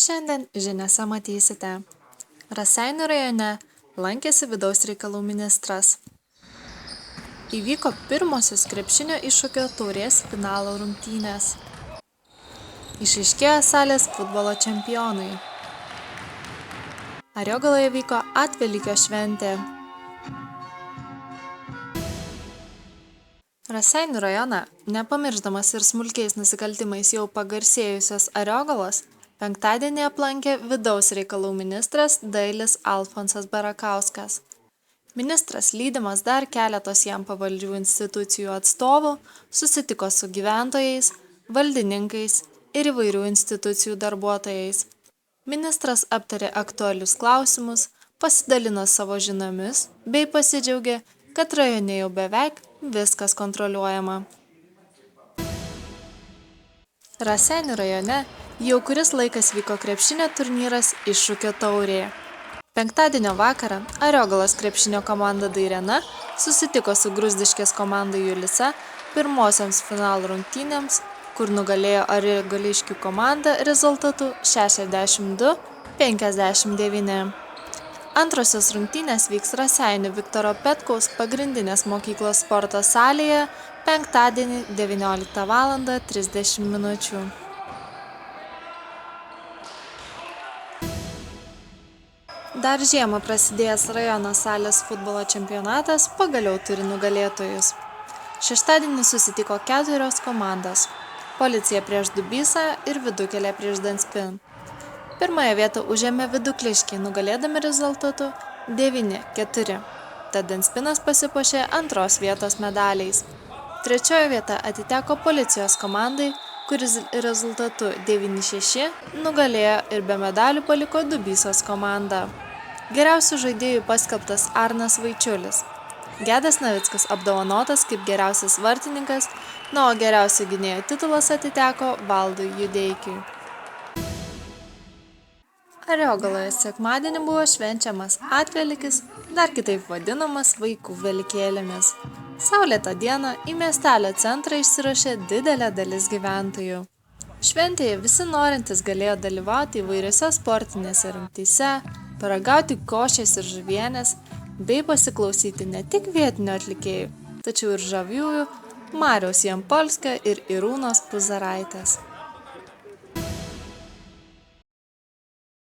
Šiandien žiniose matysite. Raseinių rajone lankėsi vidaus reikalų ministras. Įvyko pirmosios krepšinio iššūkio taurės finalo rungtynės. Išaiškėjo salės futbolo čempionai. Ariogaloje vyko Atvelykio šventė. Raseinių rajoną, nepamiršdamas ir smulkiais nusikaltimais jau pagarsėjusios Ariogalos, penktadienį aplankė vidaus reikalų ministras Dailis Alfonsas Barakauskas. Ministras, lydimas dar keletos jam pavaldžių institucijų atstovų, susitiko su gyventojais, valdininkais ir įvairių institucijų darbuotojais. Ministras aptarė aktualius klausimus, pasidalino savo žiniomis bei pasidžiaugė, kad rajone jau beveik viskas kontroliuojama. Raseinių rajone jau kuris laikas vyko krepšinio turnyras Iššūkio taurė. Penktadienio vakarą Ariogalos krepšinio komanda Dairena susitiko su Gruzdiškės komanda Julisa pirmosioms finalo rungtynėms, kur nugalėjo ariogališkių komanda rezultatu 62-59. Antrosios rungtynės vyks Raseinių Viktoro Petkaus pagrindinės mokyklos sporto salėje penktadienį 19:30. Dar žiemą prasidėjęs rajono salės futbolo čempionatas pagaliau turi nugalėtojus. Šeštadienį susitiko 4 komandos – Policija prieš Dubysą ir Vidukelė prieš Danspin. Pirmąją vietą užėmė Vidukliškiai, nugalėdami rezultatu 9-4. Tad Danspinas pasipuošė antros vietos medaliais. Trečioji vieta atiteko Policijos komandai, kuris rezultatu 9-6 nugalėjo ir be medalių paliko Dubysos komandą. Geriausiu žaidėju paskelbtas Arnas Vaičiulis. Gedas Navickas apdovanotas kaip geriausias vartininkas, o geriausio gynėjo titulas atiteko Valdui Judeikiui. Ariogaloje sekmadienį buvo švenčiamas Atvelykis, dar kitaip vadinamas vaikų velykėlėmis. Saulėtą dieną į miestelio centrą išsiruošė didelė dalis gyventojų. Šventėje visi norintys galėjo dalyvauti įvairiose sportinėse rungtyse, paragauti košės ir žuvienės, bei pasiklausyti ne tik vietinių atlikėjų, tačiau ir žaviųjų Mariaus Jampolskio ir Irūnos Puzaraitės.